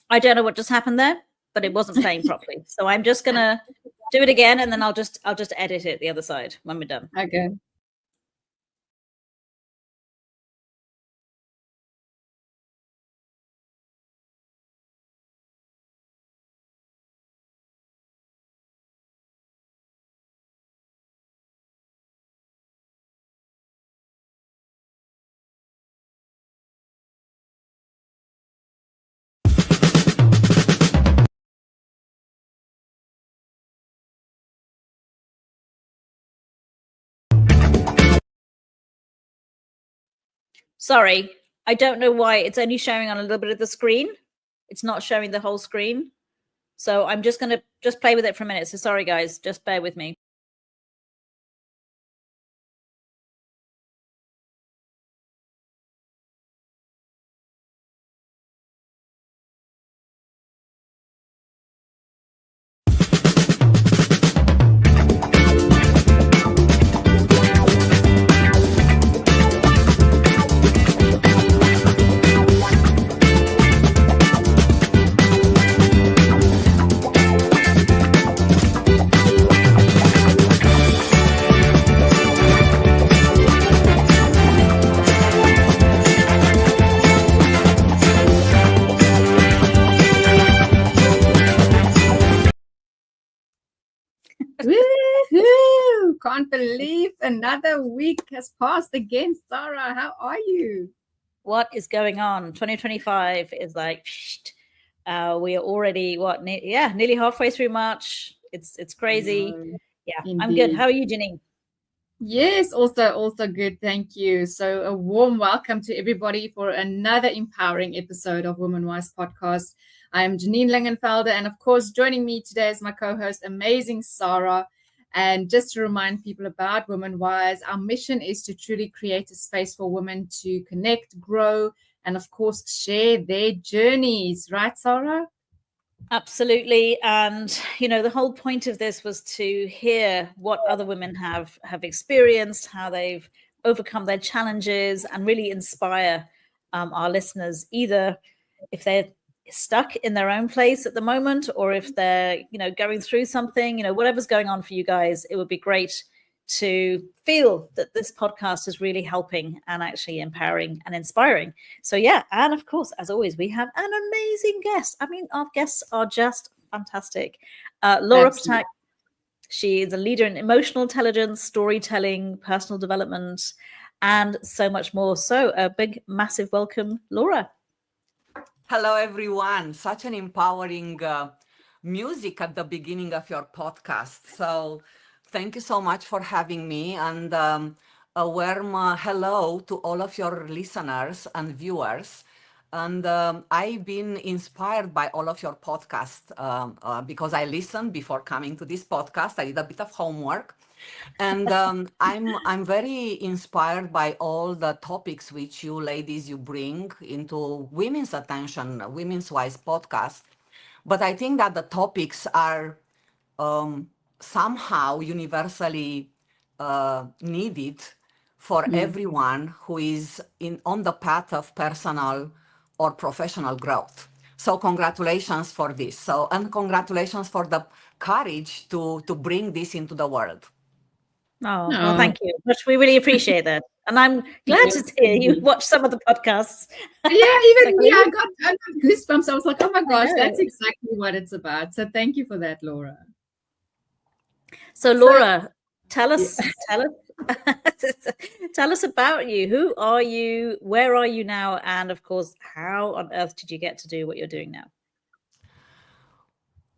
I don't know what just happened there, but it wasn't playing properly. So I'm just gonna do it again, and then I'll just edit it the other side when we're done. Okay. Sorry, I don't know why it's only showing on a little bit of the screen. It's not showing the whole screen. So I'm just gonna play with it for a minute. So sorry guys, just bear with me. Woohoo! Can't believe another week has passed again. Sara, how are you? What is going on? 2025 is like, we are already nearly halfway through March. It's crazy. Yeah, Indeed. I'm good. How are you, Janine? Yes, also good. Thank you. So a warm welcome to everybody for another empowering episode of Woman Wise Podcast. I am Janine Lingenfelder, and of course, joining me today is my co-host, amazing Sara. And just to remind people about Woman Wise, our mission is to truly create a space for women to connect, grow, and of course, share their journeys. Right, Sara? Absolutely. And, the whole point of this was to hear what other women have experienced, how they've overcome their challenges, and really inspire our listeners, either if they're stuck in their own place at the moment, or if they're, going through something, whatever's going on for you guys, it would be great to feel that this podcast is really helping and actually empowering and inspiring. So yeah, and of course, as always, we have an amazing guest. I mean, our guests are just fantastic. Laura Patac, she is a leader in emotional intelligence, storytelling, personal development, and so much more. So a big, massive welcome, Laura. Hello, everyone. Such an empowering music at the beginning of your podcast. So thank you so much for having me, and a warm hello to all of your listeners and viewers. And I've been inspired by all of your podcasts because I listened before coming to this podcast. I did a bit of homework. And I'm very inspired by all the topics which you ladies you bring into women's attention, Women's Wise podcast. But I think that the topics are somehow universally needed for everyone who is on the path of personal or professional growth. So congratulations for this. And congratulations for the courage to bring this into the world. Oh, well, thank you. We really appreciate that. And I'm glad to hear you watch some of the podcasts. Yeah, even me, I got goosebumps. I was like, oh my gosh, that's exactly what it's about. So thank you for that, Laura. So Laura, tell us tell us about you. Who are you? Where are you now? And of course, how on earth did you get to do what you're doing now?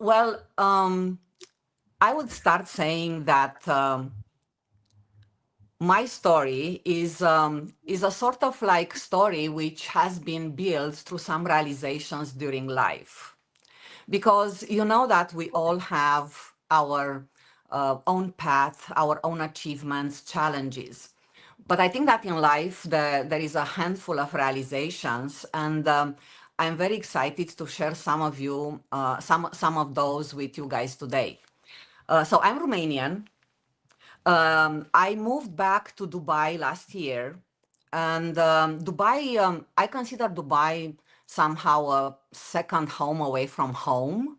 Well, I would start saying that my story is a sort of like story which has been built through some realizations during life, because you know that we all have our own path, our own achievements, challenges. But I think that in life there is a handful of realizations, and I'm very excited to share some of those with you guys today. So I'm Romanian. I moved back to Dubai last year, and Dubai, I consider Dubai somehow a second home away from home.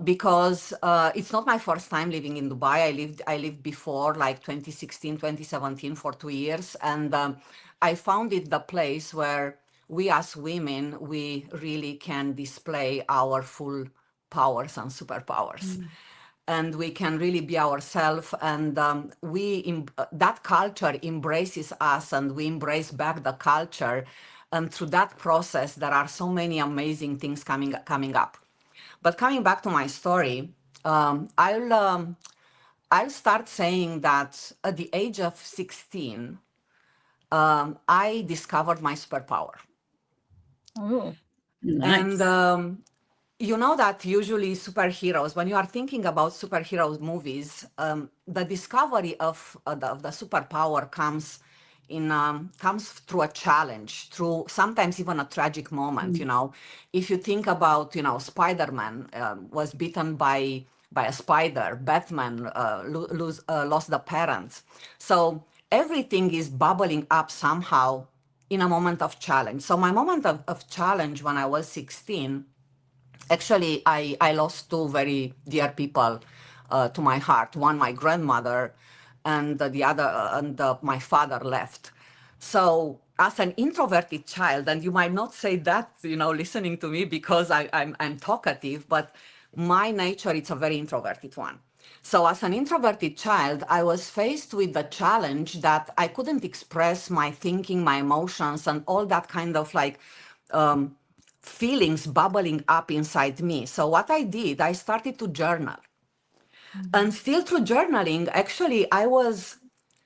Because it's not my first time living in Dubai. I lived before, like 2016, 2017, for 2 years. And I found it the place where we as women, we really can display our full powers and superpowers. And we can really be ourselves. And that culture embraces us, and we embrace back the culture. And through that process, there are so many amazing things coming up. But coming back to my story, I'll start saying that at the age of 16, I discovered my superpower. Oh, Nice. And you know that usually superheroes, when you are thinking about superhero movies, the discovery of the superpower comes through a challenge, through sometimes even a tragic moment. You know, if you think about, Spider-Man was bitten by a spider, Batman lost the parents. So everything is bubbling up somehow in a moment of challenge. So my moment of challenge when I was 16, actually, I lost two very dear people to my heart. One, my grandmother, and the other, my father left. So, as an introverted child, and you might not say that, listening to me, because I'm talkative, but my nature, it's a very introverted one. So, as an introverted child, I was faced with the challenge that I couldn't express my thinking, my emotions, and all that kind of feelings bubbling up inside me. So what I did, I started to journal. And still through journaling, actually, I was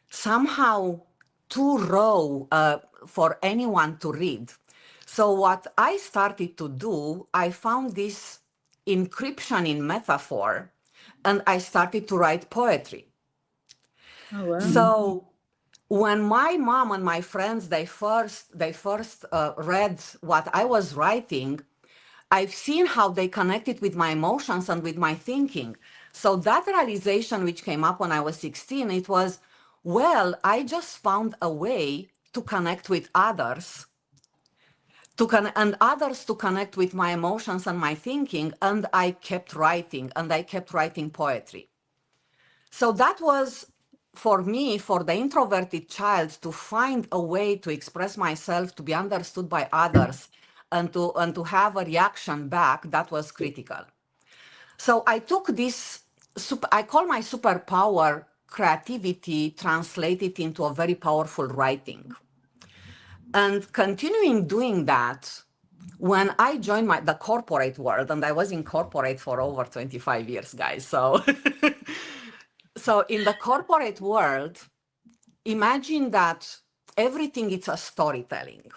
somehow too raw for anyone to read. So what I started to do, I found this encryption in metaphor, and I started to write poetry. oh wow. So when my mom and my friends, they first read what I was writing, I've seen how they connected with my emotions and with my thinking. So that realization which came up when I was 16, it was, well, I just found a way to connect with others, and others to connect with my emotions and my thinking. And I kept writing, and I kept writing poetry. So that was, for me, for the introverted child, to find a way to express myself, to be understood by others, and to have a reaction back. That was critical. So I took this, I call my superpower creativity, translated into a very powerful writing. And continuing doing that, when I joined the corporate world, and I was in corporate for over 25 years, guys. So, so in the corporate world, imagine that everything is a storytelling.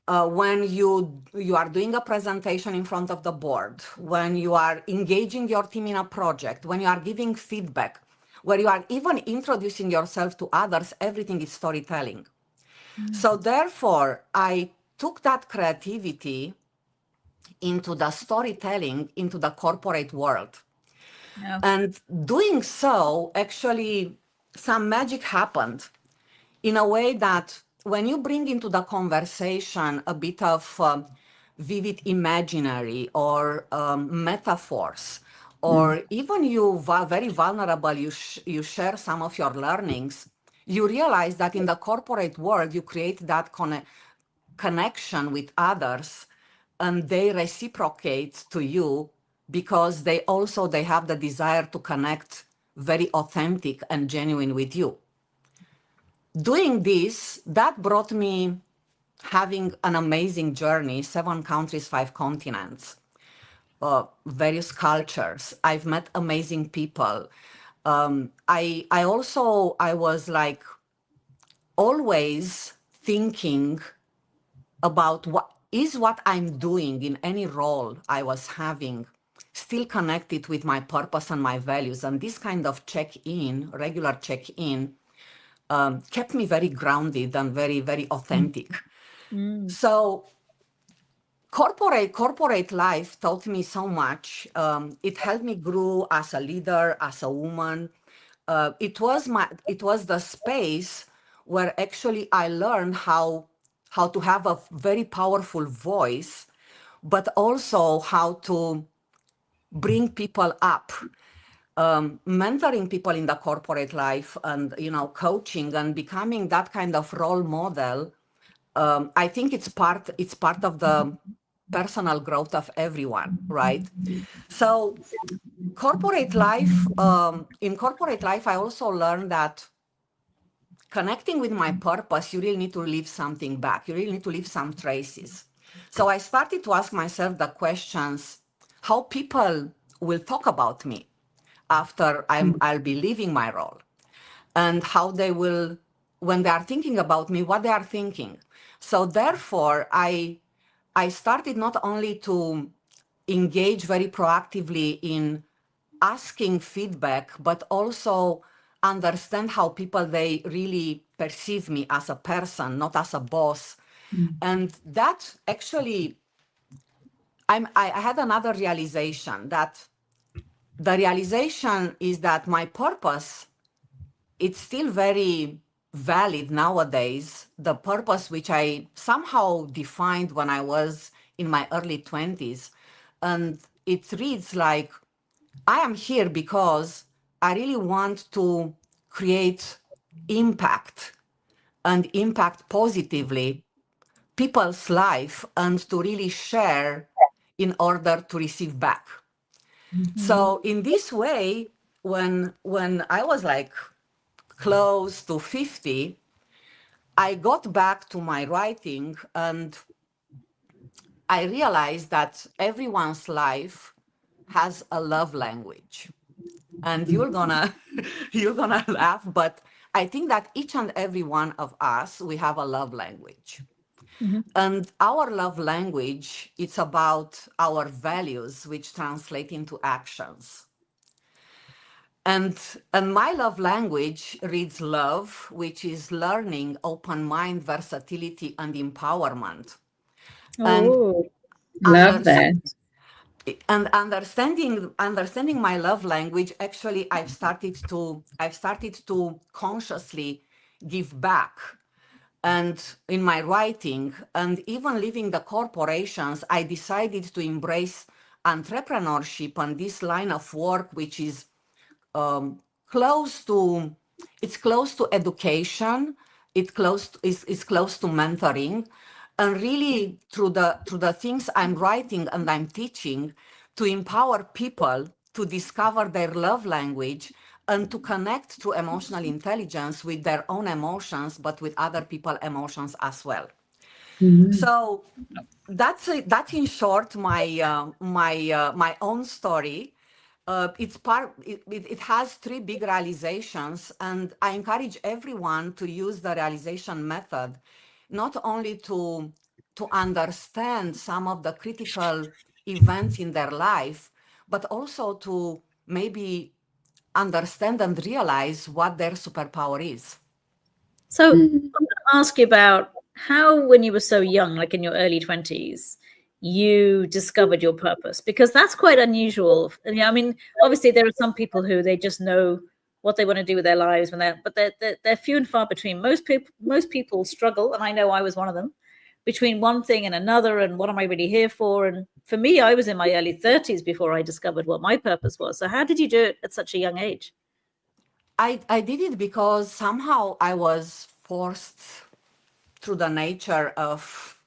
When you are doing a presentation in front of the board, when you are engaging your team in a project, when you are giving feedback, where you are even introducing yourself to others, everything is storytelling. So therefore, I took that creativity into the storytelling, into the corporate world. Yeah. And doing so, actually, some magic happened in a way that when you bring into the conversation a bit of vivid imaginary or metaphors, or even you very vulnerable, you share some of your learnings, you realize that in the corporate world, you create that connection with others, and they reciprocate to you because they have the desire to connect very authentic and genuine with you. Doing this, that brought me having an amazing journey, 7 countries, 5 continents, various cultures. I've met amazing people. I was like always thinking about what I'm doing in any role I was having, still connected with my purpose and my values. And this kind of regular check-in, kept me very grounded and very, very authentic. So corporate life taught me so much. It helped me grow as a leader, as a woman. It was the space where actually I learned how to have a very powerful voice, but also how to bring people up, mentoring people in the corporate life, and coaching and becoming that kind of role model. I think it's part of the personal growth of everyone, right? So corporate life, in corporate life, I also learned that connecting with my purpose, you really need to leave something back. You really need to leave some traces. So I started to ask myself the questions, how people will talk about me after I'll be leaving my role, and how they will, when they are thinking about me, what they are thinking. So therefore, I started not only to engage very proactively in asking feedback, but also understand how people, they really perceive me as a person, not as a boss. And that actually, I had another realization, that the realization is that my purpose, it's still very valid nowadays. The purpose which I somehow defined when I was in my early 20s. And it reads like, I am here because I really want to create impact, and impact positively people's life, and to really share in order to receive back. So in this way, when I was like close to 50, I got back to my writing, and I realized that everyone's life has a love language. And you're gonna you're gonna laugh, but I think that each and every one of us, we have a love language. Mhm. And our love language, it's about our values, which translate into actions. And my love language reads love, which is learning, open mind, versatility, and empowerment. And Oh, Love under, that. and understanding my love language, actually I've started to consciously give back. And in my writing, and even leaving the corporations, I decided to embrace entrepreneurship and this line of work, which is um, close to, it's close to education, it's close to mentoring, and really through the things I'm writing and I'm teaching, to empower people to discover their love language, and to connect through emotional intelligence with their own emotions, but with other people's emotions as well. So that's in short my own story. It has three big realizations, and I encourage everyone to use the realization method, not only to understand some of the critical events in their life, but also to maybe understand and realize what their superpower is. so I'm going to ask you about how, when you were so young, like in your early 20s, you discovered your purpose, because that's quite unusual. And, yeah, I mean, obviously there are some people who they just know what they want to do with their lives, but they're few and far between. Most people struggle, and I know I was one of them, between one thing and another, and what am I really here for? And for me, I was in my early 30s before I discovered what my purpose was. So how did you do it at such a young age? I did it because somehow I was forced through the nature of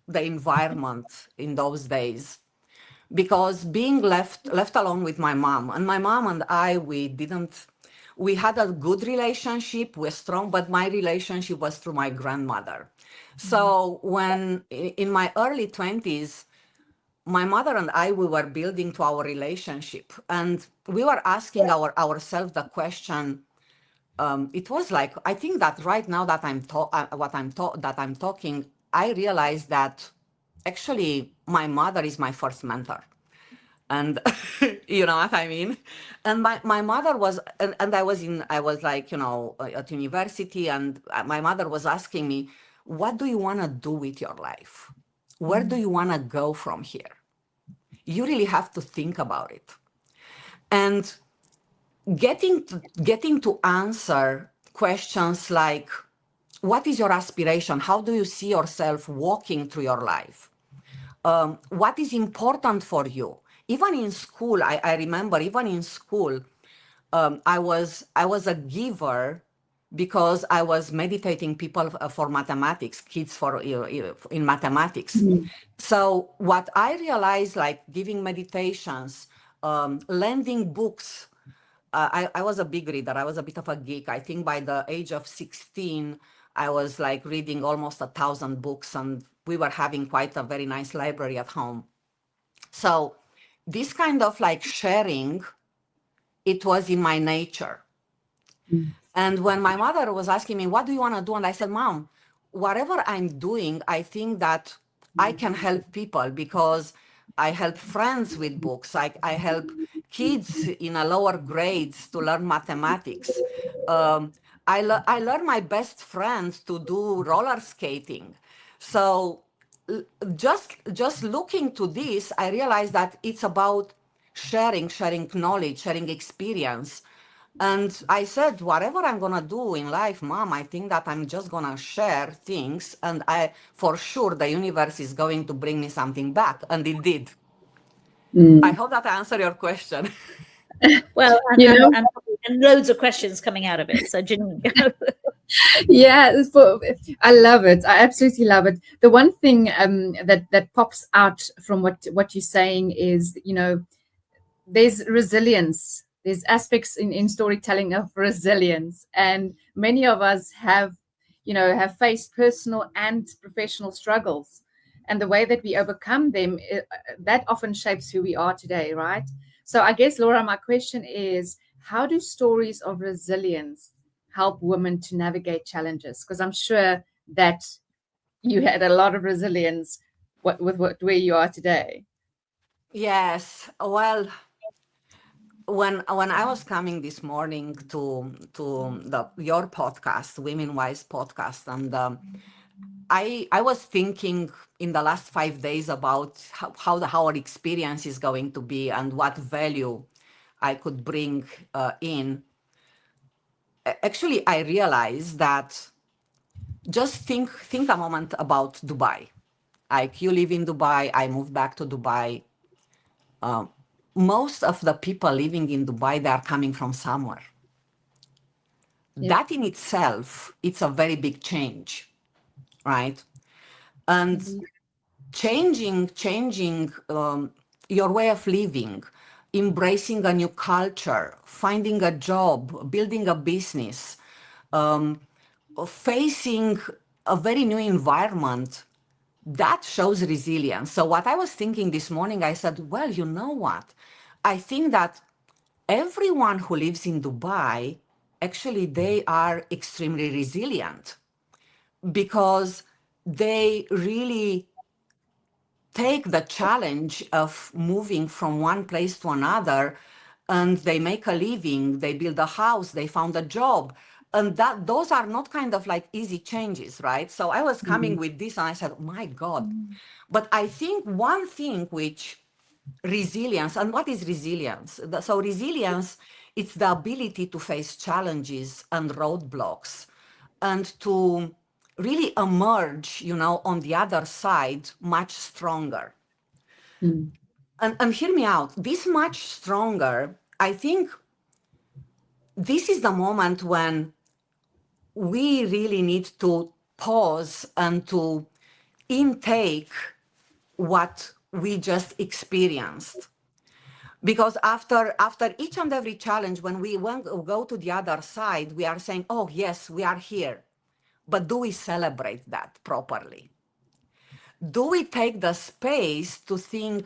the environment in those days, because being left alone with my mom, and my mom and I, we had a good relationship, we're strong, but my relationship was through my grandmother. So when in my early 20s, my mother and I, we were building to our relationship, and we were asking ourselves the question. It was like, I think that right now that I'm talking, I realized that actually my mother is my first mentor. And you know what I mean? And my mother was, and I was like, at university, and my mother was asking me, what do you want to do with your life? Where do you want to go from here? You really have to think about it. And getting to answer questions like, what is your aspiration? How do you see yourself walking through your life? What is important for you? Even in school, I remember even in school, I was a giver because I was meditating people for mathematics, kids for in mathematics. So what I realized, like giving meditations, lending books. I was a big reader. I was a bit of a geek. I think by the age of 16, I was like reading almost 1,000 books, and we were having quite a very nice library at home. So this kind of like sharing, it was in my nature. And when my mother was asking me, what do you want to do? And I said, Mom, whatever I'm doing, I think that I can help people because I help friends with books. I help kids in a lower grades to learn mathematics. I learn my best friends to do roller skating. So just looking to this, I realized that it's about sharing knowledge, sharing experience. And I said, whatever I'm going to do in life, Mom, I think that I'm just going to share things. And for sure, the universe is going to bring me something back. And it did. I hope that I answered your question. Well, and loads of questions coming out of it. So, Janine, yeah, I love it. I absolutely love it. The one thing that pops out from what you're saying is, there's resilience. There's aspects in storytelling of resilience, and many of us have faced personal and professional struggles, and the way that we overcome them, that often shapes who we are today, right? So I guess, Laura, my question is, how do stories of resilience help women to navigate challenges? Because I'm sure that you had a lot of resilience with where you are today. Yes. Well, when I was coming this morning to your podcast, Women Wise podcast, and I was thinking in the last 5 days about how our experience is going to be and what value I could bring in. Actually, I realized that just think a moment about Dubai. Like, you live in Dubai, I moved back to Dubai. Most of the people living in Dubai, they are coming from somewhere. That in itself, it's a very big change, right? And changing your way of living, embracing a new culture, finding a job, building a business, facing a very new environment, that shows resilience. So what I was thinking this morning, I said, well, you know what? I think that everyone who lives in Dubai, actually, they are extremely resilient because they really take the challenge of moving from one place to another, and they make a living, they build a house, they found a job. And that those are not kind of like easy changes, right? So I was coming with this and I said, my God. But I think one thing which resilience, and what is resilience? So resilience, it's the ability to face challenges and roadblocks and to really emerge, on the other side much stronger. And hear me out, this much stronger, I think this is the moment when we really need to pause and to intake what we just experienced. Because after each and every challenge, when we go to the other side, we are saying, oh, yes, we are here. But do we celebrate that properly? Do we take the space to think,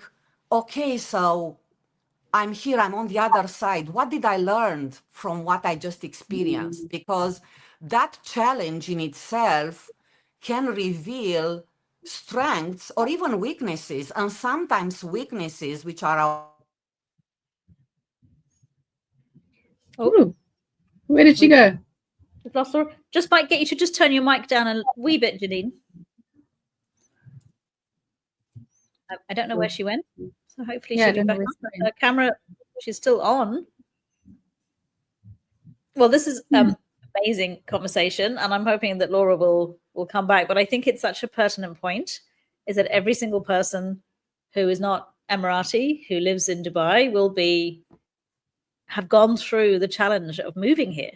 okay, so I'm here, I'm on the other side. What did I learn from what I just experienced? Because that challenge in itself can reveal strengths or even weaknesses, and sometimes weaknesses which are our. Oh, where did she go? Just might get you to just turn your mic down a wee bit, Janine. I don't know where she went, so hopefully she'll be back on. The camera, she's still on. Well, this is amazing conversation, and I'm hoping that Laura will come back. But I think it's such a pertinent point, is that every single person who is not Emirati, who lives in Dubai, have gone through the challenge of moving here,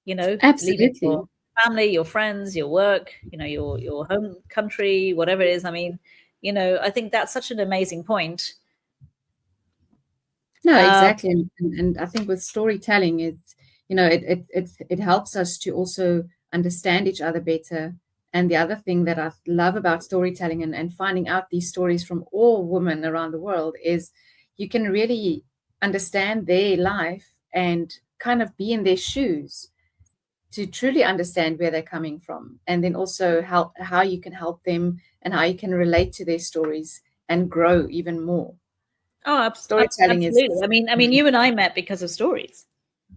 leaving your family, your friends, your work, your home country, whatever it is. I mean, I think that's such an amazing point. No, exactly. And I think with storytelling, it helps us to also understand each other better. And the other thing that I love about storytelling and finding out these stories from all women around the world is you can really understand their life and kind of be in their shoes to truly understand where they're coming from, and then also how you can help them and how you can relate to their stories and grow even more. Oh, storytelling absolutely. I mean, you and I met because of stories.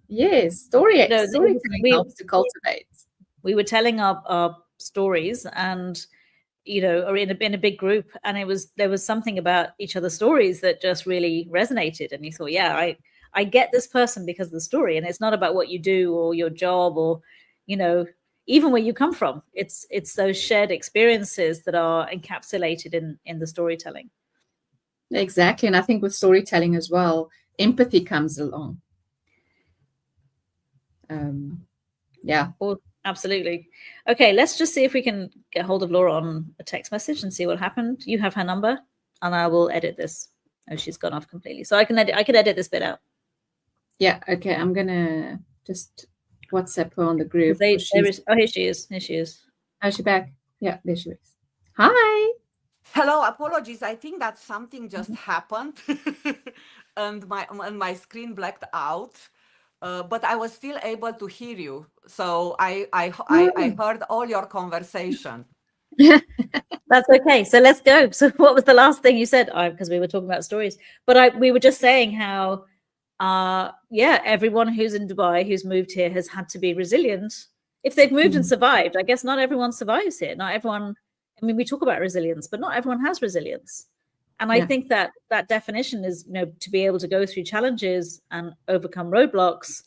Yes, storytelling helps to cultivate. We were telling our stories, and or in a big group, and there was something about each other's stories that just really resonated, and you thought, yeah, I get this person because of the story, and it's not about what you do or your job or even where you come from. It's those shared experiences that are encapsulated in the storytelling. Exactly. And I think with storytelling as well, empathy comes along. Yeah. Oh, absolutely. Okay, let's just see if we can get hold of Laura on a text message and see what happened. You have her number, and I will edit this. Oh, she's gone off completely. So I can edit this bit out. Yeah, okay. I'm gonna just WhatsApp her on the group. Here she is. Here she is. Oh, she's back. Yeah, there she is. Hi. Hello, apologies. I think that something just happened and my screen blacked out. But I was still able to hear you. So I heard all your conversation. That's okay. So let's go. So what was the last thing you said? Because we were talking about stories. But we were just saying how everyone who's in Dubai, who's moved here, has had to be resilient. If they've moved and survived, I guess not everyone survives here. Not everyone. I mean, we talk about resilience, but not everyone has resilience. And I think that definition is, to be able to go through challenges and overcome roadblocks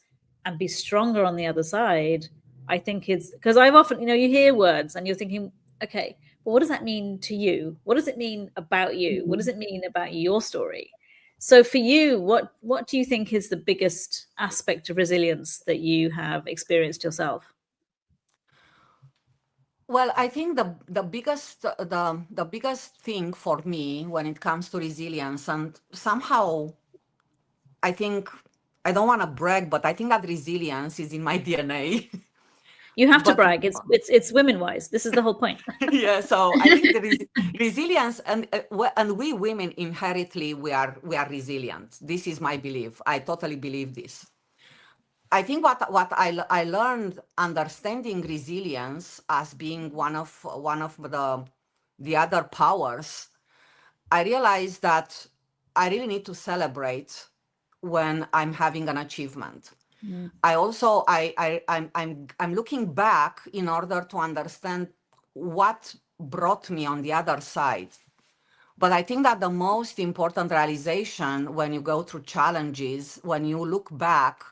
and be stronger on the other side. I think it's because I've often, you hear words and you're thinking, okay, well, what does that mean to you? What does it mean about you? What does it mean about your story? So for you, what do you think is the biggest aspect of resilience that you have experienced yourself? Well, I think the biggest thing for me when it comes to resilience, and somehow I think, I don't want to brag, but I think that resilience is in my DNA. You have to brag. It's women wise. This is the whole point. Yeah. So I think the resilience, and we women inherently we are resilient. This is my belief. I totally believe this. I think what I learned understanding resilience as being one of the other powers, I realized that I really need to celebrate when I'm having an achievement. I also I'm looking back in order to understand what brought me on the other side. But I think that the most important realization when you go through challenges, when you look back,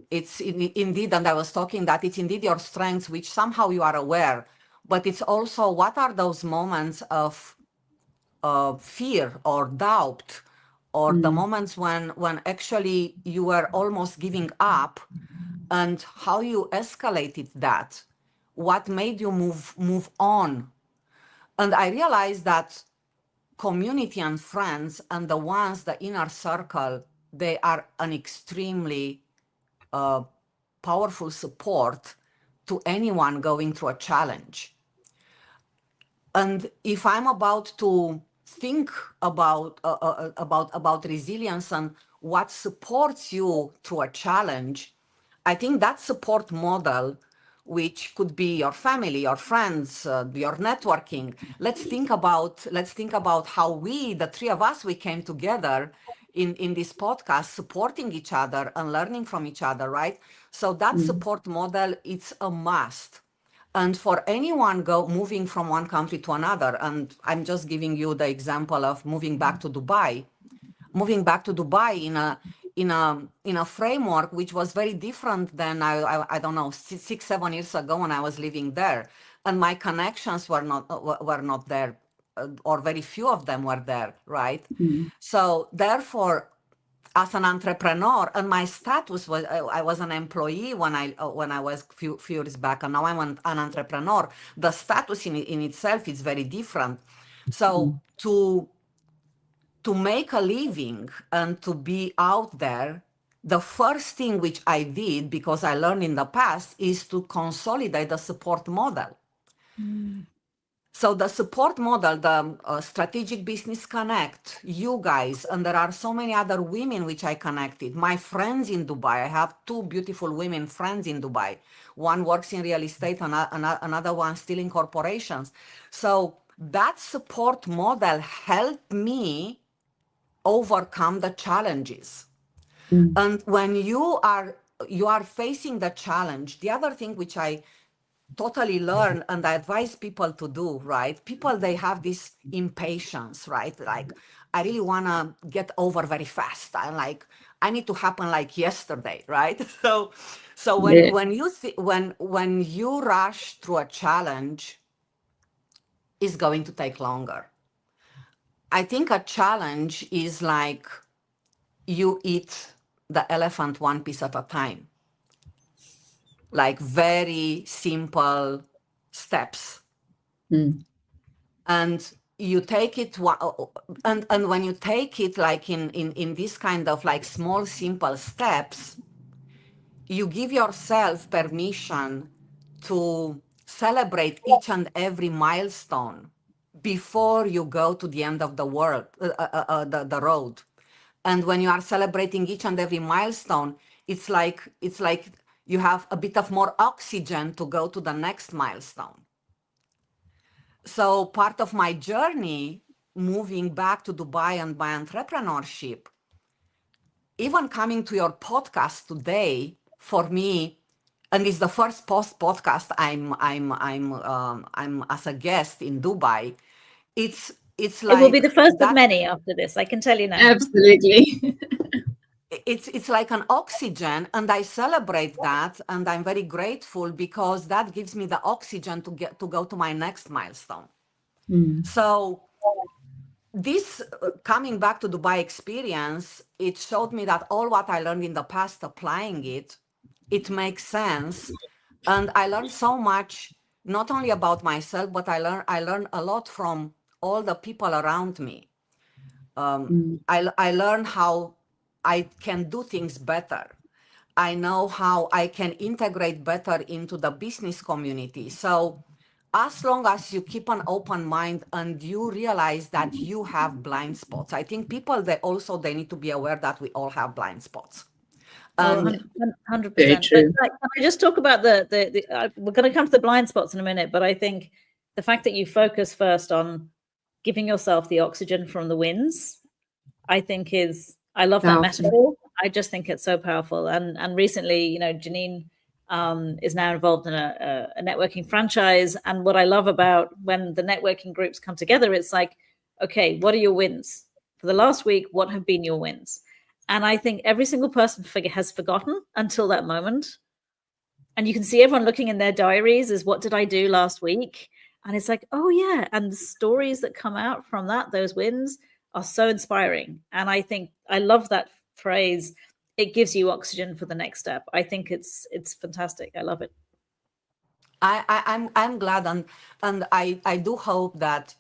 it's indeed, and I was talking that it's indeed your strengths, which somehow you are aware, but it's also what are those moments of fear or doubt, or the moments when actually you were almost giving up, and how you escalated that, what made you move on. And I realized that community and friends and the inner circle, they are an extremely powerful support to anyone going through a challenge. And if I'm about to think about resilience and what supports you through a challenge, I think that support model, which could be your family, your friends, your networking. Let's think about how we, the three of us, we came together in this podcast, supporting each other and learning from each other, right? So that support model, it's a must. And for anyone moving from one country to another, and I'm just giving you the example of moving back to Dubai in a framework which was very different than I don't know 6-7 years ago when I was living there, and my connections were not there, or very few of them were there, right? So therefore, as an entrepreneur, and my status was I was an employee when I was few years back, and now I'm an entrepreneur. The status in itself is very different. So to make a living and to be out there, the first thing which I did, because I learned in the past, is to consolidate the support model. So the support model, the Strategic Business Connect, you guys, and there are so many other women which I connected. My friends in Dubai, I have 2 beautiful women friends in Dubai. One works in real estate, and another one still in corporations. So that support model helped me overcome the challenges. And when you are facing the challenge, the other thing which I totally learn and I advise people to do, right? People, they have this impatience, right? Like, I really want to get over very fast. I need to happen like yesterday, right? So when you rush through a challenge, it's going to take longer. I think a challenge is like you eat the elephant one piece at a time, like very simple steps. And you take it, and when you take it like in this kind of like small, simple steps, you give yourself permission to celebrate each and every milestone before you go to the end of the world, the road. And when you are celebrating each and every milestone, it's like you have a bit of more oxygen to go to the next milestone. So part of my journey, moving back to Dubai and my entrepreneurship, even coming to your podcast today, for me, and it's the first podcast I'm as a guest in Dubai. It's like it will be the first of many after this, I can tell you now. Absolutely. It's like an oxygen, and I celebrate that, and I'm very grateful because that gives me the oxygen to go to my next milestone. So this coming back to Dubai experience, it showed me that all what I learned in the past, applying it makes sense. And I learned so much, not only about myself, but I learned a lot from all the people around me. I learned how I can do things better. I know how I can integrate better into the business community. So as long as you keep an open mind and you realize that you have blind spots, I think people, they need to be aware that we all have blind spots. 100%. But can I just talk about the we're going to come to the blind spots in a minute, but I think the fact that you focus first on giving yourself the oxygen from the wins, I think I love that metaphor. I just think it's so powerful. And recently, Janine is now involved in a networking franchise. And what I love about when the networking groups come together, it's like, okay, what are your wins? For the last week, what have been your wins? And I think every single person has forgotten until that moment. And you can see everyone looking in their diaries is, what did I do last week? And it's like, oh yeah. And the stories that come out from those wins are so inspiring. And I think I love that phrase. It gives you oxygen for the next step. I think it's fantastic. I love it. I'm glad, and I do hope that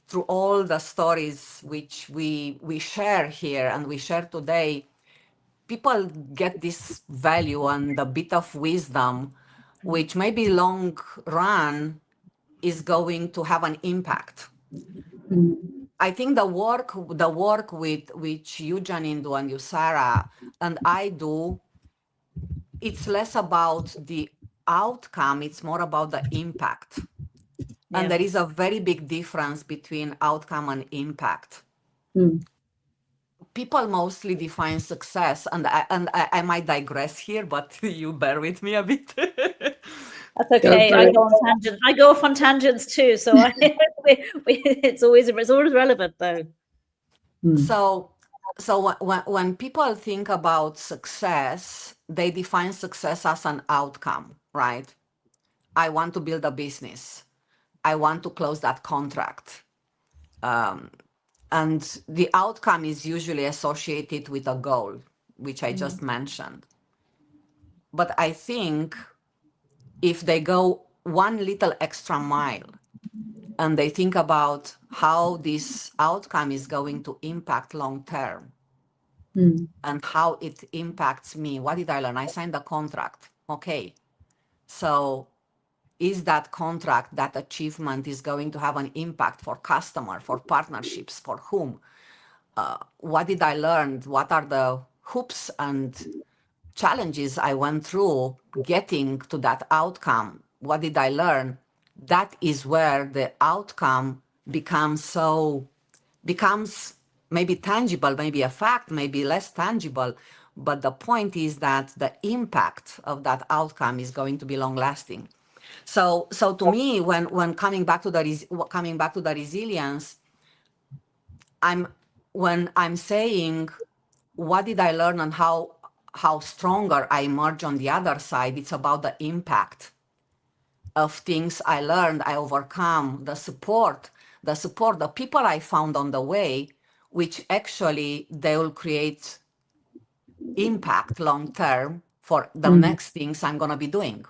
through all the stories which we share here and we share today, people get this value and a bit of wisdom, which maybe long run is going to have an impact. I think the work with which you, Janine, do, and you, Sara, and I do, it's less about the outcome, it's more about the impact. And there is a very big difference between outcome and impact. People mostly define success, and I might digress here, but you bear with me a bit. That's okay. I go off on tangents too, so it's always relevant though. So So when people think about success, they define success as an outcome, right? I want to build a business. I want to close that contract. And the outcome is usually associated with a goal, which I just mentioned. But I think if they go one little extra mile and they think about how this outcome is going to impact long term and how it impacts me, what did I learn? I signed a contract. Okay. So is that contract, that achievement is going to have an impact for customer, for partnerships, for whom? What did I learn? What are the hoops and challenges I went through getting to that outcome? What did I learn? That is where the outcome becomes maybe tangible, maybe a fact, maybe less tangible. But the point is that the impact of that outcome is going to be long lasting. So to me, when coming back to the resilience, when I'm saying what did I learn and how stronger I emerge on the other side, it's about the impact of things I learned, I overcome, the support, the people I found on the way, which actually they will create impact long term for the next things I'm going to be doing.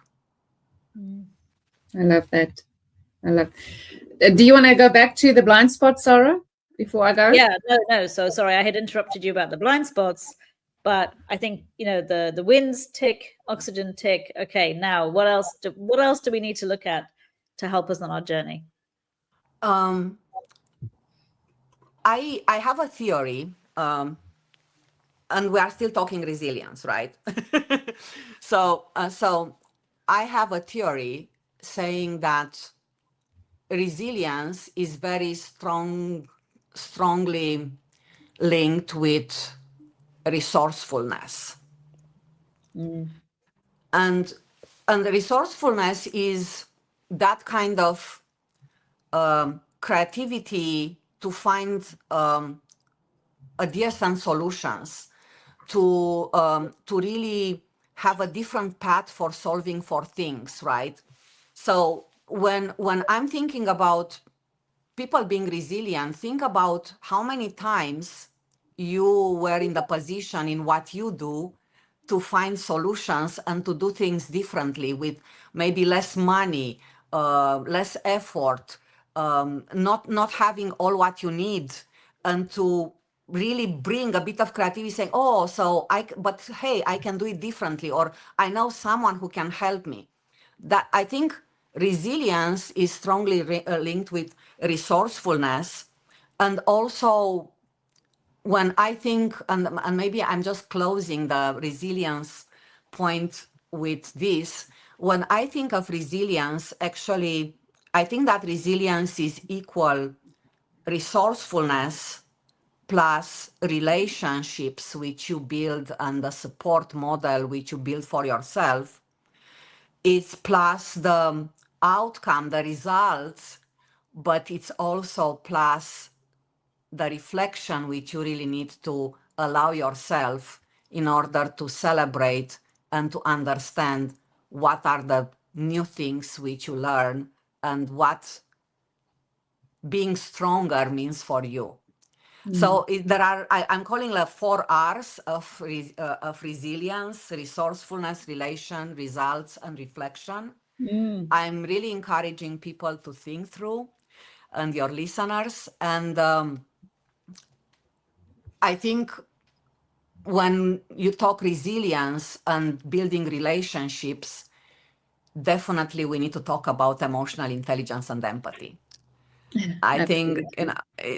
I love that. Do you want to go back to the blind spot, Sara, before I go? Yeah, no. So sorry, I had interrupted you about the blind spots, but I think the wins tick, oxygen tick. Okay, now what else do we need to look at to help us on our journey? I have a theory, and we are still talking resilience, right? So I have a theory saying that resilience is very strongly linked with resourcefulness. And resourcefulness is that kind of creativity to find adjacent solutions, to really have a different path for solving for things, right? So when I'm thinking about people being resilient, think about how many times you were in the position in what you do to find solutions and to do things differently with maybe less money, less effort, not having all what you need, and to really bring a bit of creativity, saying, oh, but hey, I can do it differently, or I know someone who can help me. That I think resilience is strongly linked with resourcefulness. And also when I think, and maybe I'm just closing the resilience point with this, when I think of resilience, actually, I think that resilience is equal resourcefulness plus relationships which you build and the support model which you build for yourself. It's plus the outcome, the results, but it's also plus the reflection which you really need to allow yourself in order to celebrate and to understand what are the new things which you learn and what being stronger means for you. So I'm calling it 4 R's of resilience: resourcefulness, relation, results, and reflection. I'm really encouraging people to think through, and your listeners. And I think when you talk resilience and building relationships, definitely we need to talk about emotional intelligence and empathy. I think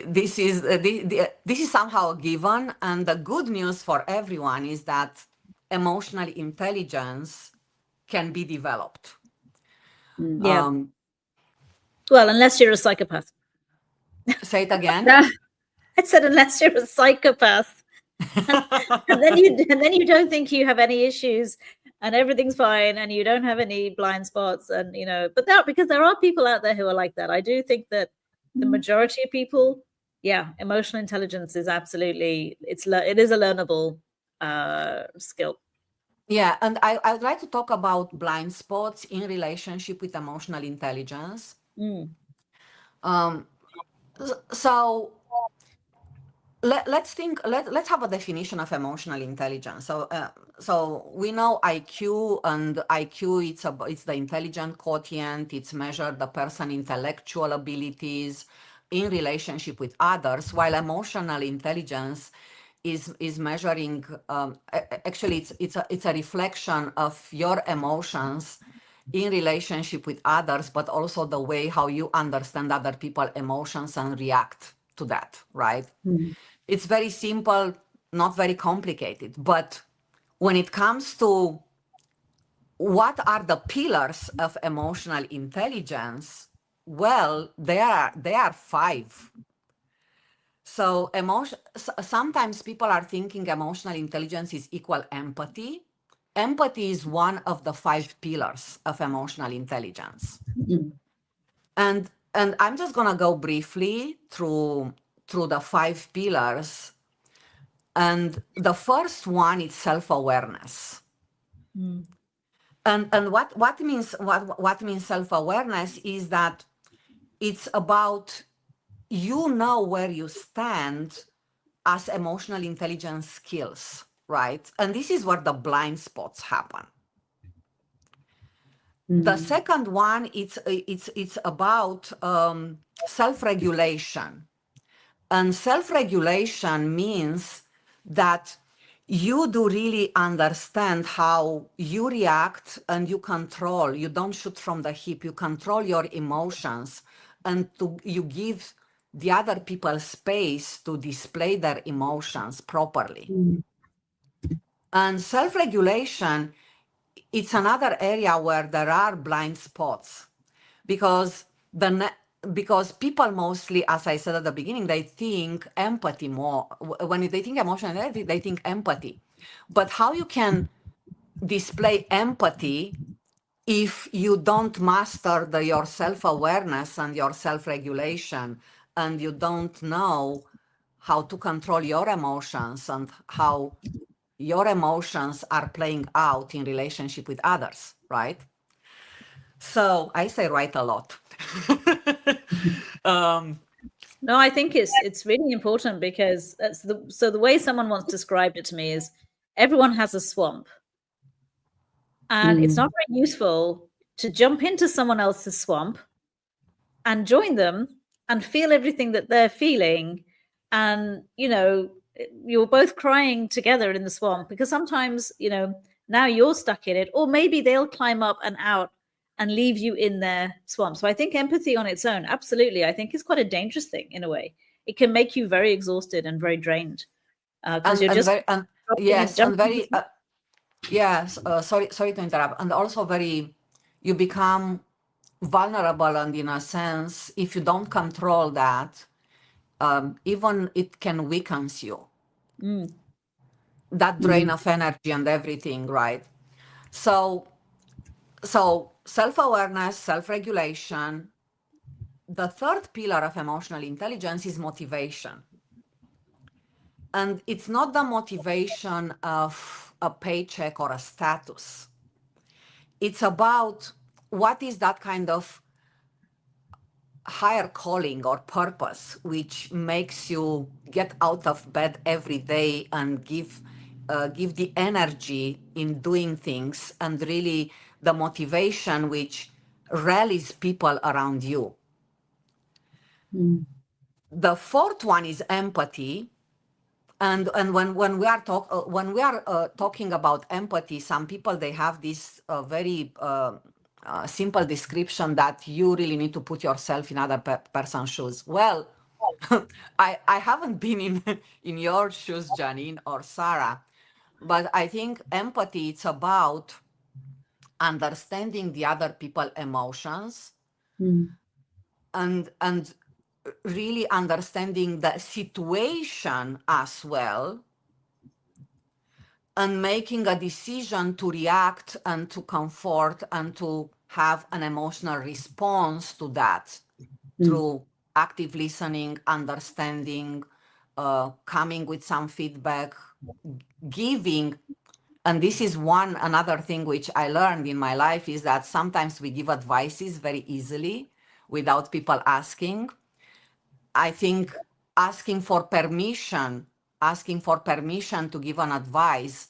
this is somehow a given, and the good news for everyone is that emotional intelligence can be developed. Yeah. Well, unless you're a psychopath. Say it again. I said, unless you're a psychopath, and then you don't think you have any issues, and everything's fine, and you don't have any blind spots, and but because there are people out there who are like that. I do think that the majority of people yeah, emotional intelligence is absolutely, it is a learnable skill. Yeah, and I would like to talk about blind spots in relationship with emotional intelligence. Um, so let's have a definition of emotional intelligence. So we know IQ, and IQ, it's the intelligent quotient. It's measured the person intellectual abilities in relationship with others, while emotional intelligence is measuring, actually it's a reflection of your emotions in relationship with others, but also the way how you understand other people's emotions and react to that, right? It's very simple, not very complicated. But when it comes to what are the pillars of emotional intelligence, well, there are five. So sometimes people are thinking emotional intelligence is equal empathy. Empathy is one of the five pillars of emotional intelligence. And I'm just gonna go briefly through the five pillars. And the first one is self-awareness. And what means self-awareness is that it's about, you know, where you stand as emotional intelligence skills, right? And this is where the blind spots happen. The second one, it's about self-regulation. And self-regulation means that you do really understand how you react, and you control. You don't shoot from the hip. You control your emotions, and you give the other people space to display their emotions properly. And self-regulation, it's another area where there are blind spots, because because people mostly, as I said at the beginning, they think empathy more. When they think emotional, they think empathy. But how you can display empathy if you don't master your self-awareness and your self-regulation, and you don't know how to control your emotions and how your emotions are playing out in relationship with others, right? So I say right a lot. No, I think it's really important, because so the way someone once described it to me is, everyone has a swamp, and it's not very useful to jump into someone else's swamp and join them and feel everything that they're feeling, and you're both crying together in the swamp, because sometimes now you're stuck in it, or maybe they'll climb up and out and leave you in their swamp. So I think empathy on its own, absolutely, I think is quite a dangerous thing in a way. It can make you very exhausted and very drained, because you're just yes, and very jumping. yes. Sorry to interrupt. And also you become vulnerable, and in a sense, if you don't control that, even it can weaken you. That drain of energy and everything, right? So self-awareness, self-regulation. The third pillar of emotional intelligence is motivation. And it's not the motivation of a paycheck or a status. It's about what is that kind of higher calling or purpose which makes you get out of bed every day and give the energy in doing things, and really the motivation which rallies people around you. The fourth one is empathy. And when we are talking about empathy, some people, they have this very simple description that you really need to put yourself in other person's shoes. Well, I haven't been in your shoes, Janine or Sara, but I think empathy, it's about understanding the other people's emotions, and really understanding the situation as well, and making a decision to react and to comfort and to have an emotional response to that through active listening, understanding, coming with some feedback, giving. And this is another thing which I learned in my life, is that sometimes we give advices very easily without people asking. I think asking for permission to give an advice,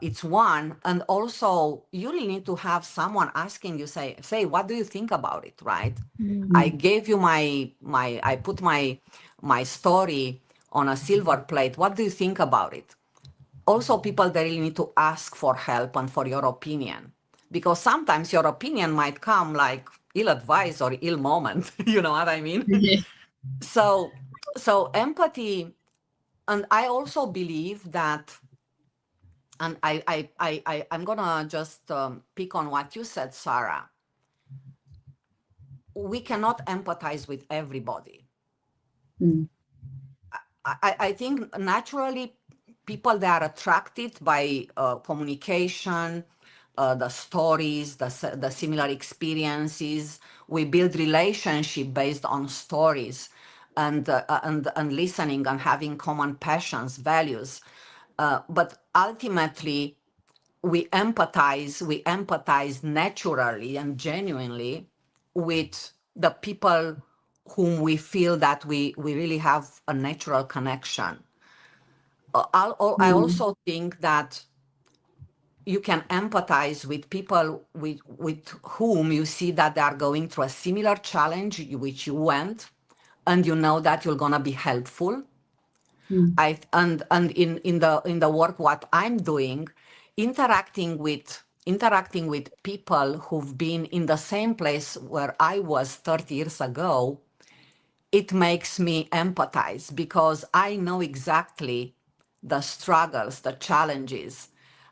it's one. And also you really need to have someone asking you, say, what do you think about it, right? I gave you I put my story on a silver plate. What do you think about it? Also, people, they really need to ask for help and for your opinion, because sometimes your opinion might come like ill advice or ill moment. You know what I mean? So empathy. And I also believe that, and I'm gonna just pick on what you said, Sara. We cannot empathize with everybody. I think naturally people, they are attracted by communication, the stories, the similar experiences. We build relationship based on stories and listening and having common passions, values. But ultimately, we empathize naturally and genuinely with the people whom we feel that we really have a natural connection. I also think that you can empathize with people with whom you see that they are going through a similar challenge which you went, and you know that you're gonna be helpful. And in the work what I'm doing, interacting with people who've been in the same place where I was 30 years ago, it makes me empathize, because I know exactly the struggles, the challenges.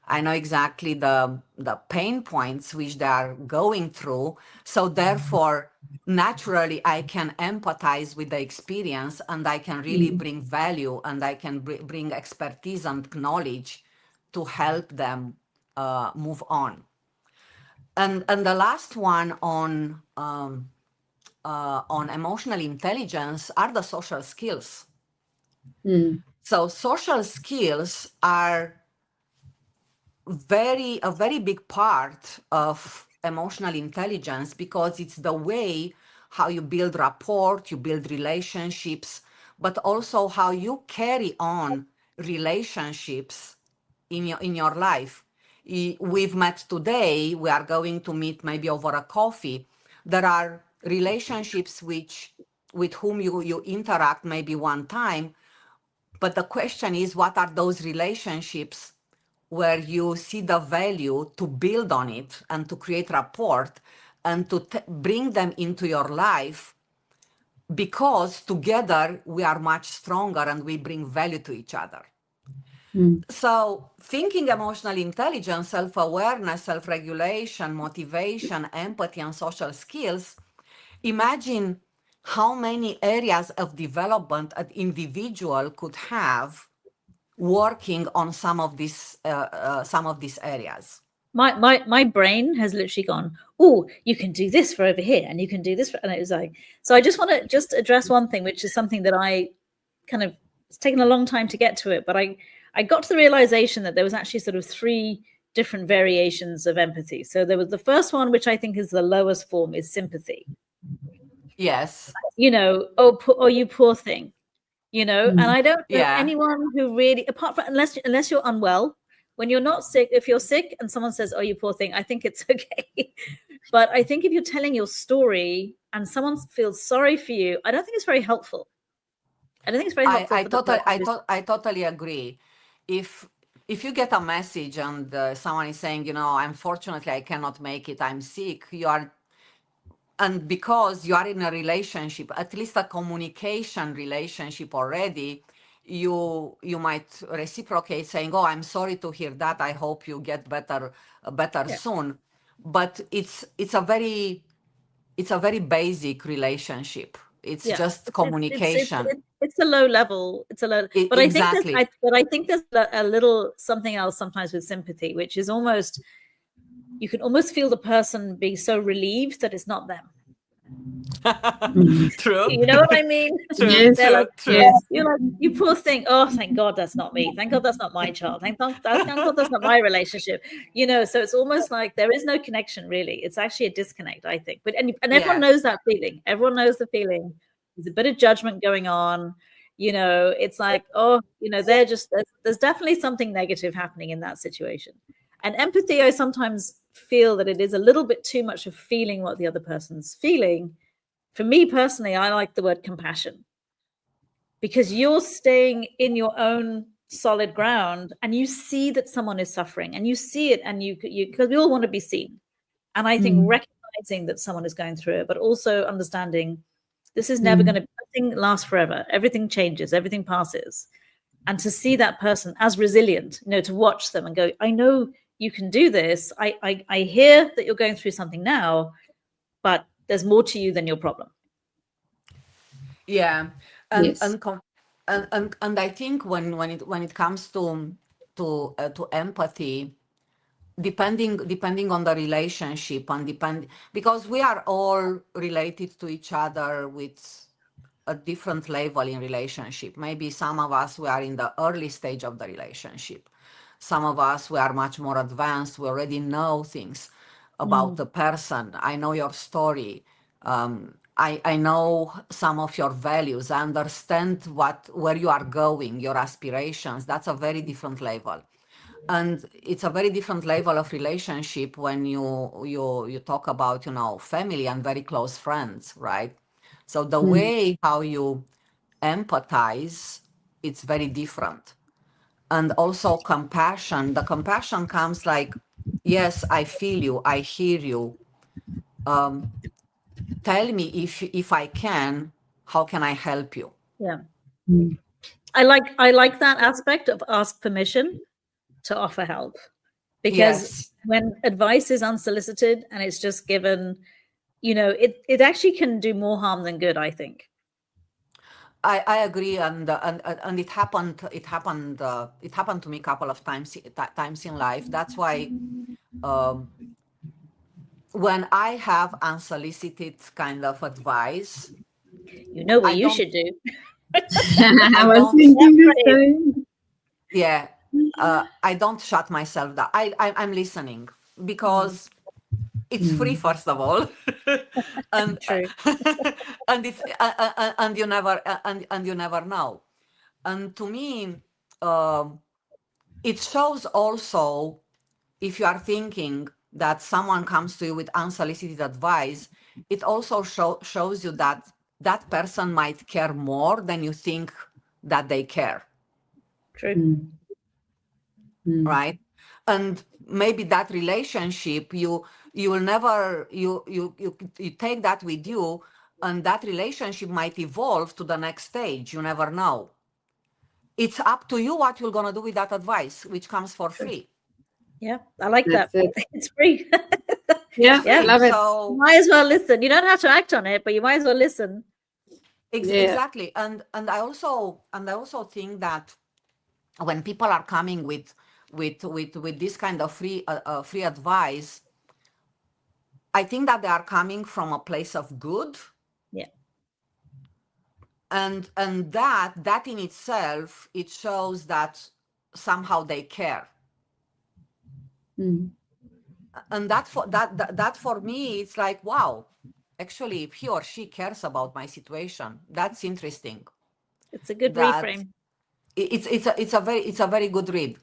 I know exactly the pain points which they are going through. So therefore, naturally, I can empathize with the experience, and I can really bring value, and I can bring expertise and knowledge to help them move on. And the last one on emotional intelligence are the social skills. So social skills are a very big part of emotional intelligence, because it's the way how you build rapport, you build relationships, but also how you carry on relationships in your life. We've met today, we are going to meet maybe over a coffee. There are relationships with whom you interact maybe one time, but the question is, what are those relationships where you see the value to build on it and to create rapport and to bring them into your life, because together we are much stronger and we bring value to each other. So thinking emotional intelligence, self-awareness, self-regulation, motivation, empathy, and social skills, imagine how many areas of development an individual could have working on some of these areas. My brain has literally gone, oh, you can do this for over here, and you can do this and it was like, so I just want to just address one thing, which is something that I kind of, it's taken a long time to get to it, but I got to the realization that there was actually sort of 3 different variations of empathy. So there was the first one, which I think is the lowest form, is sympathy. Yes. You know, oh, you poor thing, you know. And I don't know anyone who really, apart from, unless you're unwell, when you're not sick, if you're sick and someone says, oh, you poor thing, I think it's okay. But I think if you're telling your story and someone feels sorry for you, I don't think it's very helpful. I don't think it's very helpful. I totally agree. If you get a message and someone is saying, you know, unfortunately I cannot make it, I'm sick, and because you are in a relationship, at least a communication relationship already, you might reciprocate saying, oh, I'm sorry to hear that, I hope you get better soon. But it's a very basic relationship. It's just communication. It's a low level. It's a low. But exactly. I think there's a little something else sometimes with sympathy, which is almost, you can almost feel the person being so relieved that it's not them. True. You know what I mean? True. Yes. They're like, True. Yes. you're like, you poor thing. Oh, thank God that's not me. Thank God that's not my child. Thank God that's not my relationship. So it's almost like there is no connection really. It's actually a disconnect, I think. But and everyone knows that feeling. Everyone knows the feeling. There's a bit of judgment going on. It's like, there's definitely something negative happening in that situation. And empathy, I sometimes feel that it is a little bit too much of feeling what the other person's feeling. For me personally, I like the word compassion, because you're staying in your own solid ground and you see that someone is suffering and you see it, and you because we all want to be seen. And I think recognizing that someone is going through it, but also understanding this is never going to, nothing lasts forever. Everything changes, everything passes. And to see that person as resilient, to watch them and go, I know you can do this. I hear that you're going through something now, but there's more to you than your problem. Yeah. And Yes. and I think when it comes to empathy, depending on the relationship, and because we are all related to each other with a different level in relationship. Maybe some of us, we are in the early stage of the relationship. Some of us, we are much more advanced. We already know things about the person. I know your story. I know some of your values. I understand where you are going, your aspirations. That's a very different level. And it's a very different level of relationship when you talk about, family and very close friends, right? So the way how you empathize, it's very different. And also compassion. The compassion comes like, yes, I feel you, I hear you. Tell me if I can, how can I help you? Yeah. I like that aspect of ask permission to offer help, because Yes. when advice is unsolicited and it's just given, it actually can do more harm than good, I think. I agree, and it happened to me a couple of times in life. That's why when I have unsolicited kind of advice, You know what I you don't should do. I I was don't thinking the Right. same. yeah I don't shut myself down. I'm listening because it's free, first of all, and True. and it's and you never know. And to me, um it shows also, if you are thinking that someone comes to you with unsolicited advice, it also shows you that that person might care more than you think that they care, True. right? And maybe that relationship, you will never, you take that with you, and that relationship might evolve to the next stage. You never know. It's up to you what you're going to do with that advice, which comes for True. free. Yeah, I like That's that. it. It's free. Yeah, Free. love it. You So might as well listen. You don't have to act on it, but you might as well listen. Yeah. exactly. And I also think that when people are coming with this kind of free advice, I think that they are coming from a place of good, Yeah. and that in itself, it shows that somehow they care. Mm. And that for me, it's like, wow, actually, if he or she cares about my situation, that's interesting. It's a good That reframe. it's a very good read.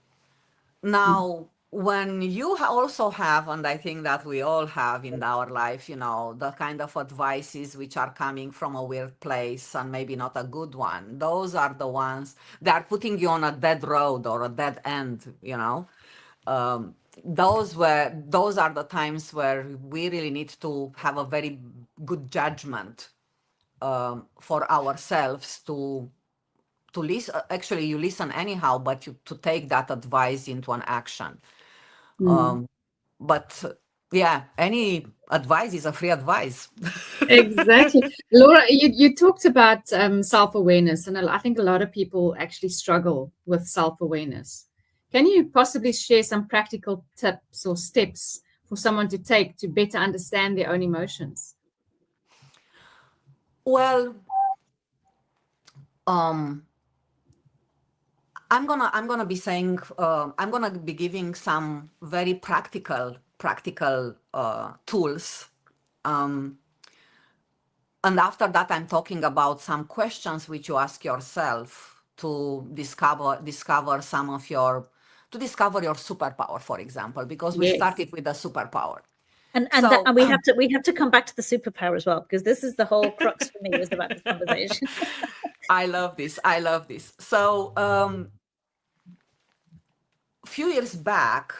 Now, when you also have, and I think that we all have in our life, the kind of advices which are coming from a weird place and maybe not a good one, those are the ones that are putting you on a dead road or a dead end. Those are the times where we really need to have a very good judgment for ourselves to listen. Actually, you listen anyhow, but to take that advice into an action. But yeah, any advice is a free advice. Exactly. Laura, you talked about self-awareness, and I think a lot of people actually struggle with self-awareness. Can you possibly share some practical tips or steps for someone to take to better understand their own emotions? Well, um, I'm gonna be saying I'm gonna be giving some very practical tools, um, and after that I'm talking about some questions which you ask yourself to discover some of your to discover your superpower, for example, because we Yes. started with a superpower. And So we have to come back to the superpower as well, because this is the whole crux for me, was about this conversation. I love this. I love this. So a few years back,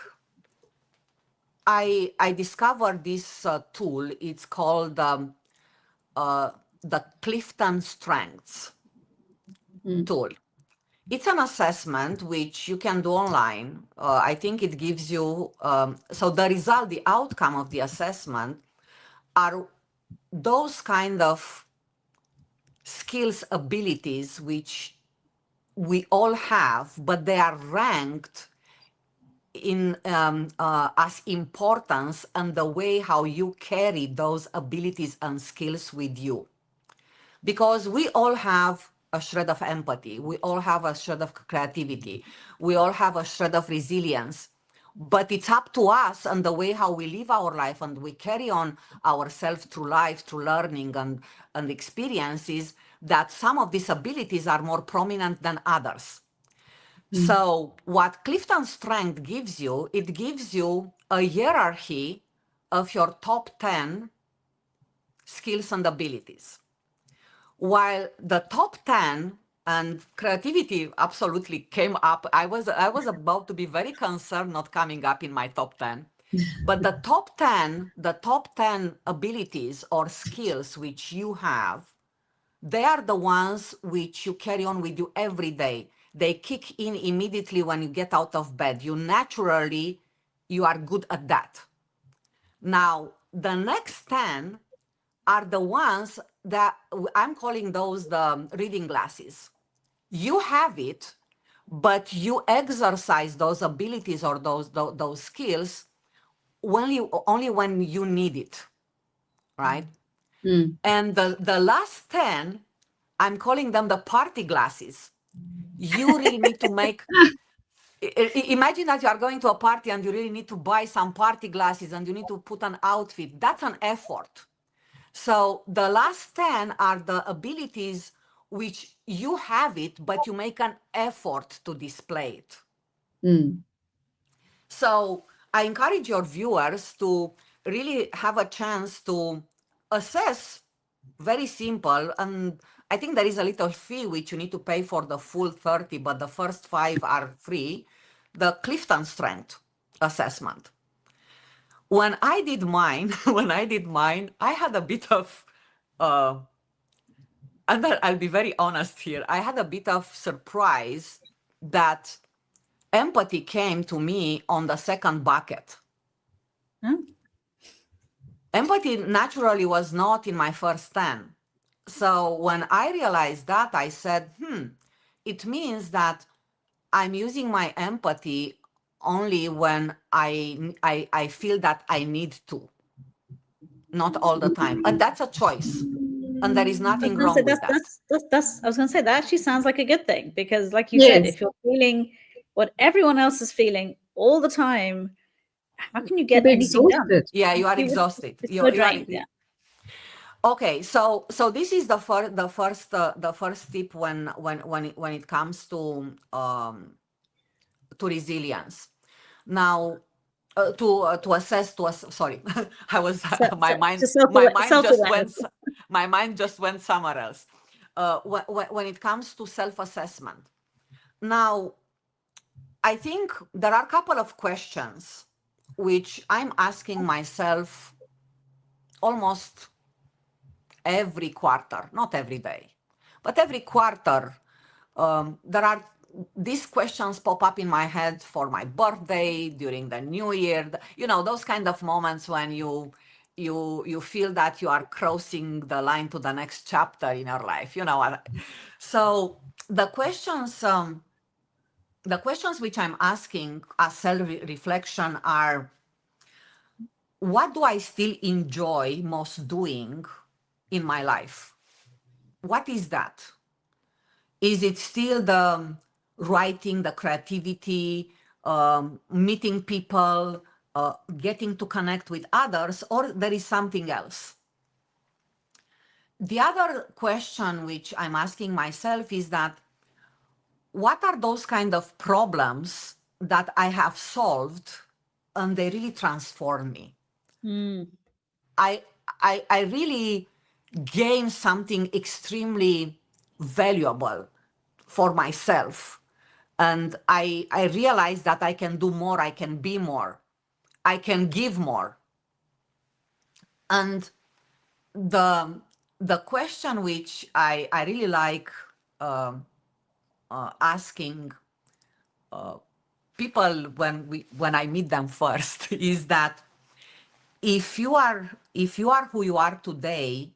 I discovered this tool. It's called the Clifton Strengths tool. It's an assessment which you can do online. I think it gives you, so the result, the outcome of the assessment are those kind of skills, abilities which we all have, but they are ranked in as importance and the way how you carry those abilities and skills with you. Because we all have a shred of empathy, we all have a shred of creativity, we all have a shred of resilience, but it's up to us and the way how we live our life and we carry on ourselves through life, through learning and experiences, that some of these abilities are more prominent than others. So what Clifton Strength gives you, it gives you a hierarchy of your top 10 skills and abilities. While the top 10 and creativity absolutely came up, I was about to be very concerned not coming up in my top 10. But the top 10 abilities or skills which you have, they are the ones which you carry on with you every day. They kick in immediately when you get out of bed. You are good at that. Now, the next 10 are the ones that I'm calling those the reading glasses. You have it, but you exercise those abilities or those skills only when you need it, right? And the last 10, I'm calling them the party glasses. You really need to make, imagine that you are going to a party and you really need to buy some party glasses and you need to put an outfit. That's an effort. So the last 10 are the abilities which you have it, but you make an effort to display it. So I encourage your viewers to really have a chance to assess, very simple, and I think there is a little fee which you need to pay for the full 30, but the first 5 are free, the Clifton Strength assessment. When I did mine, I had a bit of, and I'll be very honest here, I had a bit of surprise that empathy came to me on the second bucket. Empathy naturally was not in my first 10. So when I realized that, I said, it means that I'm using my empathy only when I feel that I need to, not all the time. And that's a choice. And there is nothing wrong with that. I was going to say, that actually sounds like a good thing, because like you said, if you're feeling what everyone else is feeling all the time, how can you get anything done? Yeah, you are exhausted. You're drained, yeah. Okay, so this is the first tip when it comes to resilience. Now, to assess, sorry, I was my mind just went somewhere else. When it comes to self-assessment, now I think there are a couple of questions which I'm asking myself almost every quarter, not every day, but every quarter. There are these questions pop up in my head for my birthday, during the new year, those kind of moments when you feel that you are crossing the line to the next chapter in your life, So the questions which I'm asking as self-reflection are, what do I still enjoy most doing in my life? what is that? Is it still the writing, the creativity, meeting people, getting to connect with others, or there is something else? The other question which I'm asking myself is that, what are those kind of problems that I have solved and they really transform me? I, I really gain something extremely valuable for myself. And I realize that I can do more, I can be more, I can give more. And the question which I really like asking people when I meet them first is that, if you are who you are today,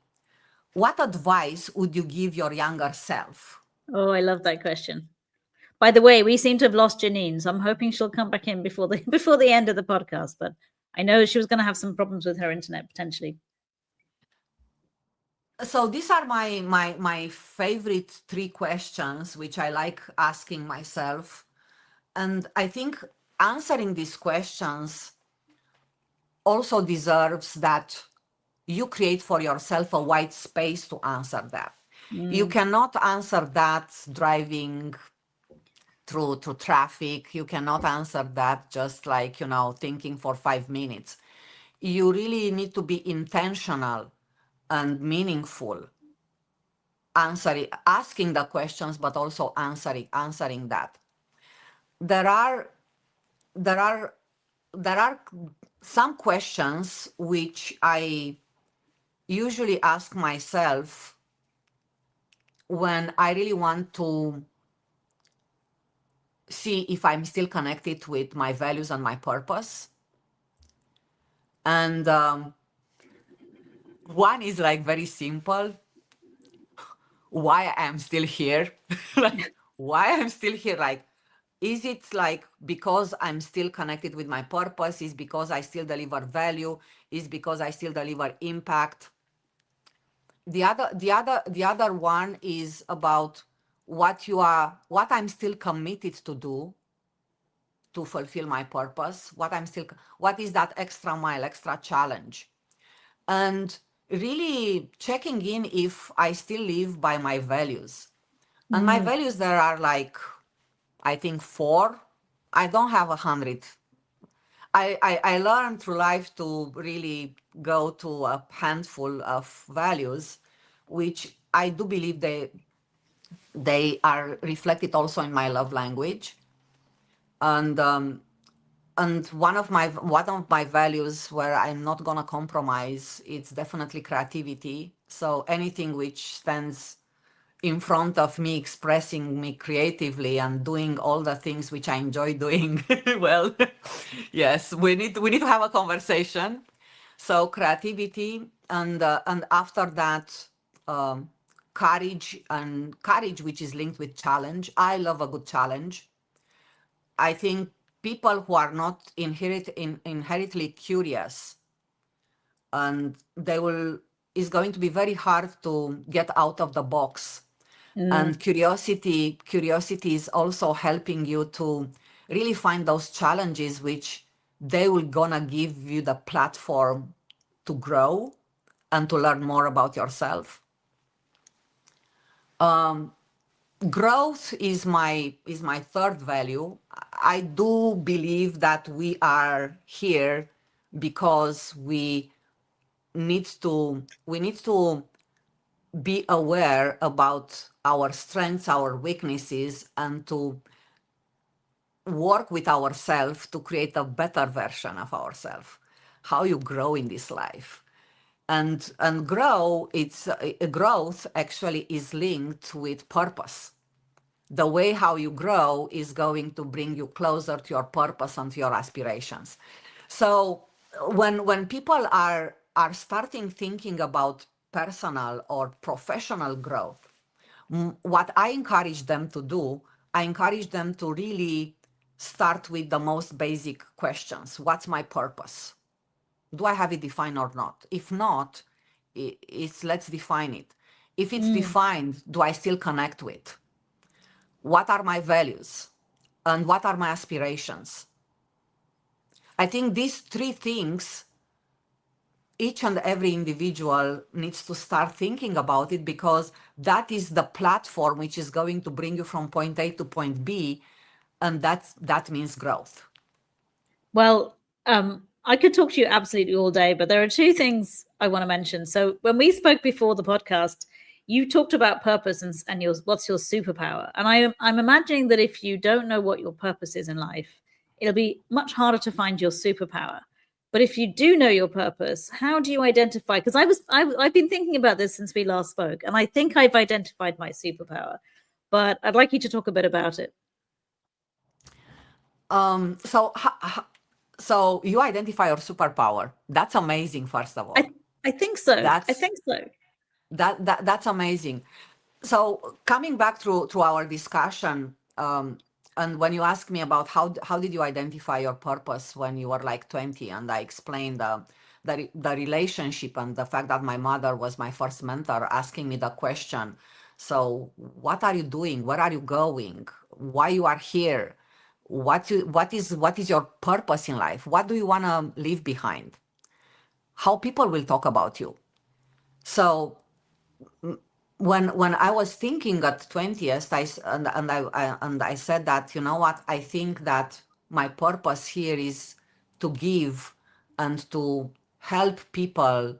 what advice would you give your younger self? Oh, I love that question. By the way, we seem to have lost Janine, so I'm hoping she'll come back in before the before the end of the podcast. But I know she was going to have some problems with her internet potentially. So these are my favorite three questions which I like asking myself. And I think answering these questions also deserves that you create for yourself a white space to answer that. You cannot answer that driving through traffic. You cannot answer that just like, thinking for 5 minutes. You really need to be intentional and meaningful, asking the questions, but also answering that. There are there are there are some questions which I usually ask myself when I really want to see if I'm still connected with my values and my purpose. And one is like very simple: why I am still here? Like, why I'm still here? Like, is it like because I'm still connected with my purpose? Is because I still deliver value? Is because I still deliver impact? The other one is about what I'm still committed to do to fulfill my purpose. What is that extra mile, extra challenge? And really checking in if I still live by my values. And my values, there are like, I think 4. I don't have 100. I learned through life to really go to a handful of values, which I do believe they are reflected also in my love language. And one of my values where I'm not gonna compromise, it's definitely creativity. So anything which stands in front of me, expressing me creatively and doing all the things which I enjoy doing, well, yes, we need to have a conversation. So creativity, and after that, courage, which is linked with challenge. I love a good challenge. I think people who are not inherently curious, and is going to be very hard to get out of the box. And curiosity is also helping you to really find those challenges which they will gonna give you the platform to grow and to learn more about yourself. Growth is my third value. I do believe that we are here because we need to be aware about our strengths, our weaknesses, and to work with ourselves to create a better version of ourselves. How you grow in this life. And growth actually is linked with purpose. The way how you grow is going to bring you closer to your purpose and to your aspirations. So when people are starting thinking about personal or professional growth, what I encourage them to do, I encourage them to really start with the most basic questions. What's my purpose? Do I have it defined or not? If not, let's define it. If it's defined, do I still connect with? What are my values? And what are my aspirations? I think these three things, each and every individual needs to start thinking about it, because that is the platform which is going to bring you from point A to point B. And that means growth. Well, I could talk to you absolutely all day, but there are two things I want to mention. So when we spoke before the podcast, you talked about purpose and what's your superpower. And I'm imagining that if you don't know what your purpose is in life, it'll be much harder to find your superpower. But if you do know your purpose, how do you identify? Because I've been thinking about this since we last spoke, and I think I've identified my superpower. But I'd like you to talk a bit about it. So you identify your superpower. That's amazing, first of all. I think so. I think so. That's amazing. So coming back to our discussion, and when you asked me about how did you identify your purpose when you were like 20, and I explained the relationship and the fact that my mother was my first mentor, asking me the question, so what are you doing? Where are you going? Why you are here? What is your purpose in life? What do you want to leave behind? How people will talk about you. So when I was thinking at 20th, I said that, you know what, I think that my purpose here is to give and to help people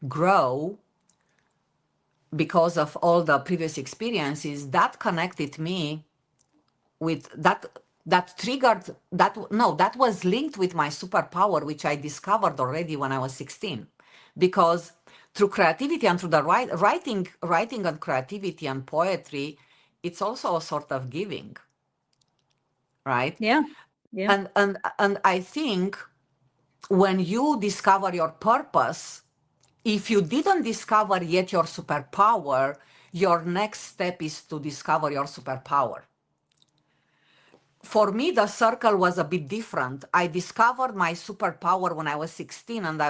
grow because of all the previous experiences. That connected me with that triggered that was linked with my superpower, which I discovered already when I was 16, because through creativity and through the writing and creativity and poetry, it's also a sort of giving, right? Yeah. And I think when you discover your purpose, if you didn't discover yet your superpower, your next step is to discover your superpower. For me, the circle was a bit different. I discovered my superpower when I was 16, and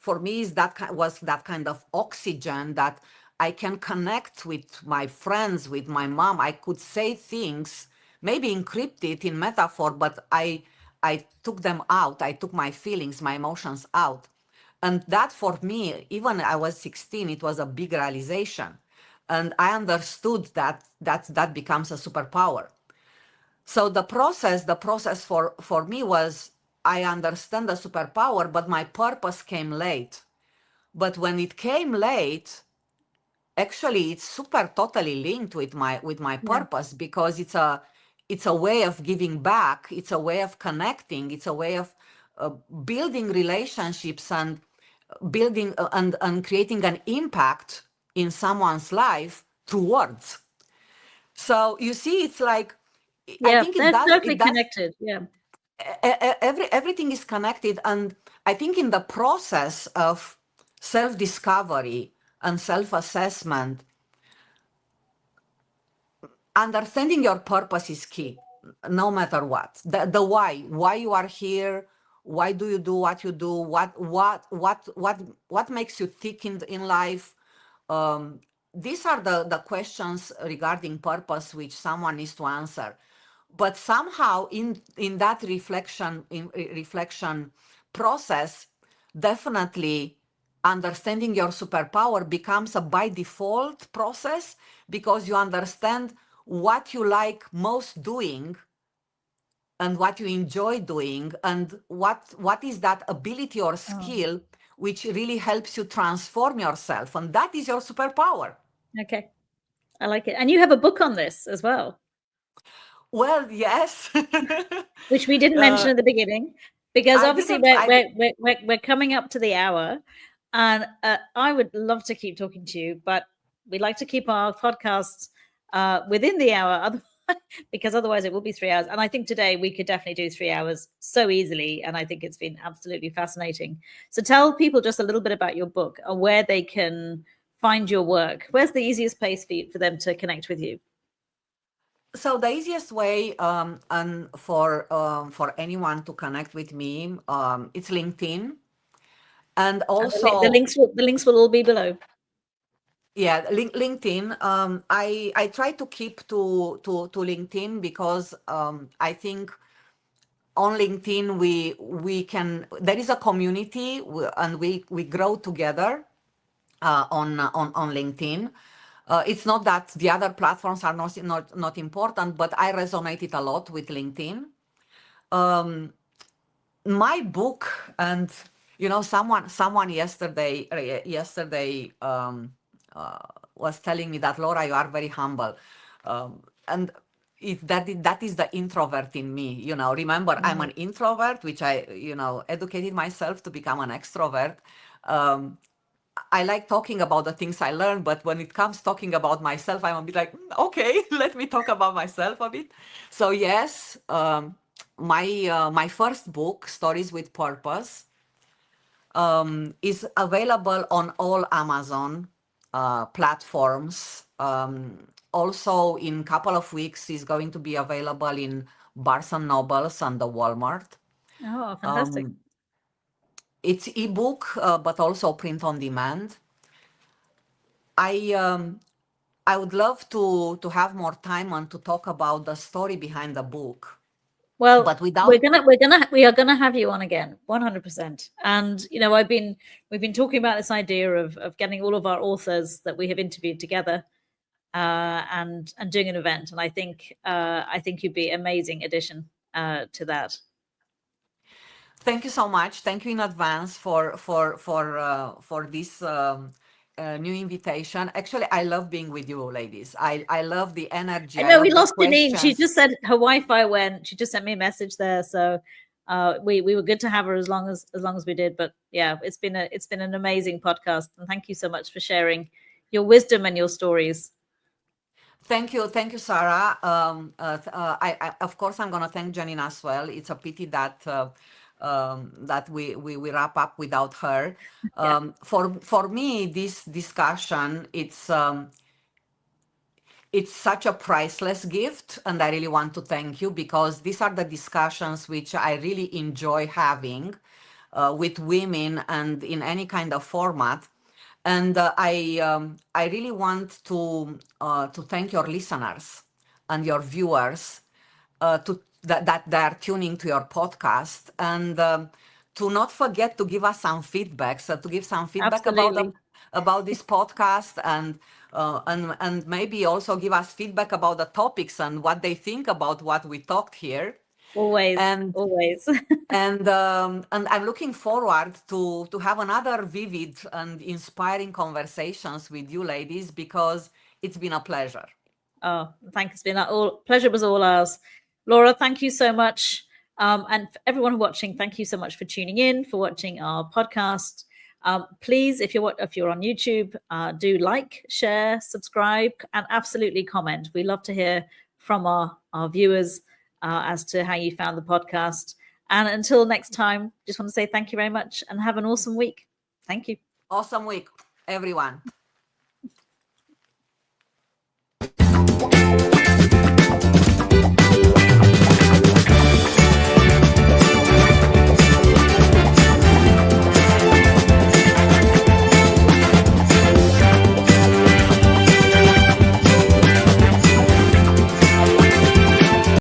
for me, was that kind of oxygen that I can connect with my friends, with my mom. I could say things, maybe encrypted in metaphor, but I took them out. I took my feelings, my emotions out. And that for me, even I was 16, it was a big realization. And I understood that becomes a superpower. So the process for me was, I understand the superpower, but my purpose came late. But when it came late, actually it's totally linked with my purpose, because it's a way of giving back. It's a way of connecting. It's a way of building relationships and building and creating an impact in someone's life through words. So you see, it's like, Yeah, I think they're totally connected. Yeah. Everything is connected. And I think in the process of self-discovery and self-assessment, understanding your purpose is key, no matter what. The why you are here, why do you do what you do, what makes you tick in life. These are the questions regarding purpose which someone needs to answer. But somehow in that reflection process, definitely understanding your superpower becomes a by default process, because you understand what you like most doing and what you enjoy doing, and what is that ability or skill which really helps you transform yourself, and that is your superpower. Okay, I like it. And you have a book on this as well. Well, yes. Which we didn't mention at the beginning, because obviously we're coming up to the hour, and I would love to keep talking to you, but we'd like to keep our podcasts within the hour, because otherwise it will be 3 hours. And I think today we could definitely do 3 hours so easily, and I think it's been absolutely fascinating. So tell people just a little bit about your book and where they can find your work. Where's the easiest place for them to connect with you? So the easiest way and for anyone to connect with me, it's LinkedIn, and also the links will all be below. Yeah, LinkedIn. I try to keep to LinkedIn because I think on LinkedIn we can, there is a community and we grow together on LinkedIn. It's not that the other platforms are not important, but I resonated a lot with LinkedIn. My book, and someone yesterday was telling me that, Laura, you are very humble, and that is the introvert in me. Remember, I'm an introvert, which I educated myself to become an extrovert. I like talking about the things I learned, but when it comes talking about myself, I'm a bit like, okay, let me talk about myself a bit. So yes, my first book, Stories with Purpose, is available on all Amazon platforms. Also, in a couple of weeks, is going to be available in Barnes and Nobles and the Walmart. Oh, fantastic. It's ebook, but also print on demand. I would love to have more time and to talk about the story behind the book. Well, But without we are gonna have you on again, 100%. And we've been talking about this idea of getting all of our authors that we have interviewed together, and doing an event. And I think you'd be an amazing addition to that. Thank you so much. Thank you in advance for this new invitation. Actually, I love being with you, ladies. I love the energy. I I know we love the lost Janine. She questions. just said her Wi-Fi went. She just sent me a message there. So we were good to have her as long as we did. But yeah, it's been an amazing podcast, and thank you so much for sharing your wisdom and your stories. Thank you, Sarah. I of course I'm gonna thank Janine as well. It's a pity that that we wrap up without her. For me, this discussion, it's such a priceless gift, and I really want to thank you, because these are the discussions which I really enjoy having with women and in any kind of format. And I really want to thank your listeners and your viewers, that they are tuning to your podcast, and to not forget to give us some feedback. So to give some feedback Absolutely. about this podcast, and maybe also give us feedback about the topics and what they think about what we talked here. Always. And and I'm looking forward to have another vivid and inspiring conversations with you, ladies, because it's been a pleasure. Oh, thanks. It's been pleasure was all ours. Laura, thank you so much. And for everyone watching, thank you so much for tuning in, for watching our podcast. Please, if you're on YouTube, do like, share, subscribe, and absolutely comment. We love to hear from our viewers as to how you found the podcast. And until next time, just want to say thank you very much and have an awesome week. Thank you. Awesome week, everyone.